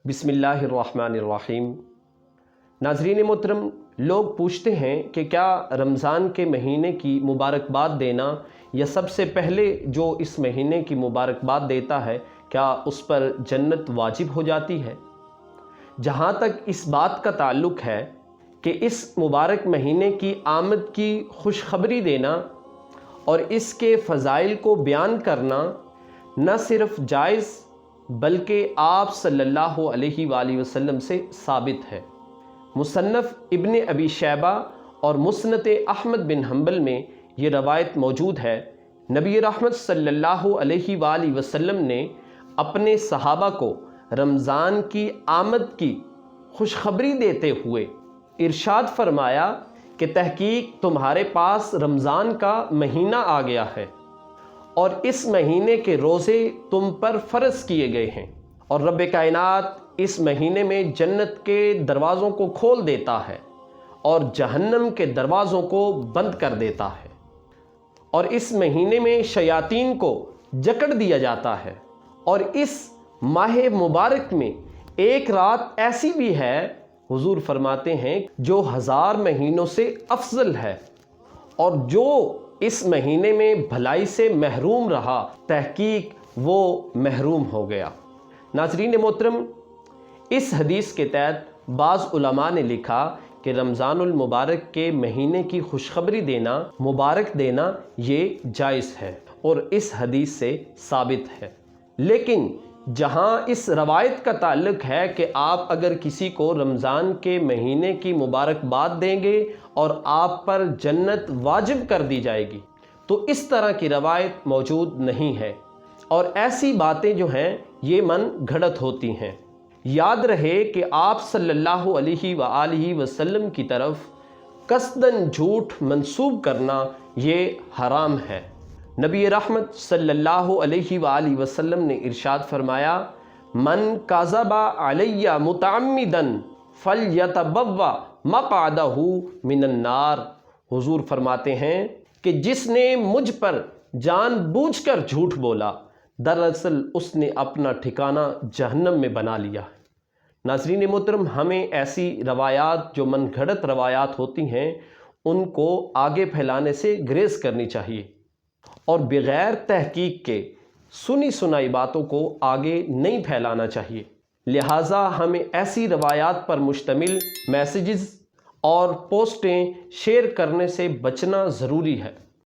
بسم اللہ الرحمن الرحیم۔ ناظرین محترم، لوگ پوچھتے ہیں کہ کیا رمضان کے مہینے کی مبارکباد دینا یا سب سے پہلے جو اس مہینے کی مبارکباد دیتا ہے کیا اس پر جنت واجب ہو جاتی ہے؟ جہاں تک اس بات کا تعلق ہے کہ اس مبارک مہینے کی آمد کی خوشخبری دینا اور اس کے فضائل کو بیان کرنا نہ صرف جائز بلکہ آپ صلی اللہ علیہ وآلہ وسلم سے ثابت ہے۔ مصنف ابن ابی شیبہ اور مسند احمد بن حنبل میں یہ روایت موجود ہے، نبی رحمت صلی اللہ علیہ وآلہ وسلم نے اپنے صحابہ کو رمضان کی آمد کی خوشخبری دیتے ہوئے ارشاد فرمایا کہ تحقیق تمہارے پاس رمضان کا مہینہ آ گیا ہے اور اس مہینے کے روزے تم پر فرض کیے گئے ہیں، اور رب کائنات اس مہینے میں جنت کے دروازوں کو کھول دیتا ہے اور جہنم کے دروازوں کو بند کر دیتا ہے، اور اس مہینے میں شیاطین کو جکڑ دیا جاتا ہے، اور اس ماہ مبارک میں ایک رات ایسی بھی ہے، حضور فرماتے ہیں، جو 1000 مہینوں سے افضل ہے، اور جو اس مہینے میں بھلائی سے محروم رہا تحقیق وہ محروم ہو گیا۔ ناظرین محترم، اس حدیث کے تحت بعض علماء نے لکھا کہ رمضان المبارک کے مہینے کی خوشخبری دینا، مبارک دینا یہ جائز ہے اور اس حدیث سے ثابت ہے، لیکن جہاں اس روایت کا تعلق ہے کہ آپ اگر کسی کو رمضان کے مہینے کی مبارکباد دیں گے اور آپ پر جنت واجب کر دی جائے گی، تو اس طرح کی روایت موجود نہیں ہے، اور ایسی باتیں جو ہیں یہ من گھڑت ہوتی ہیں۔ یاد رہے کہ آپ صلی اللہ علیہ وآلہ وسلم کی طرف قصداً جھوٹ منسوب کرنا یہ حرام ہے۔ نبی رحمت صلی اللہ علیہ وآلہ وسلم نے ارشاد فرمایا، من کذب علی متعمدا فلیتبوأ مقعدہ من النار۔ حضور فرماتے ہیں کہ جس نے مجھ پر جان بوجھ کر جھوٹ بولا، دراصل اس نے اپنا ٹھکانہ جہنم میں بنا لیا ہے۔ ناظرین محترم، ہمیں ایسی روایات جو من گھڑت روایات ہوتی ہیں ان کو آگے پھیلانے سے گریز کرنی چاہیے، اور بغیر تحقیق کے سنی سنائی باتوں کو آگے نہیں پھیلانا چاہیے۔ لہٰذا ہمیں ایسی روایات پر مشتمل میسیجز اور پوسٹیں شیئر کرنے سے بچنا ضروری ہے۔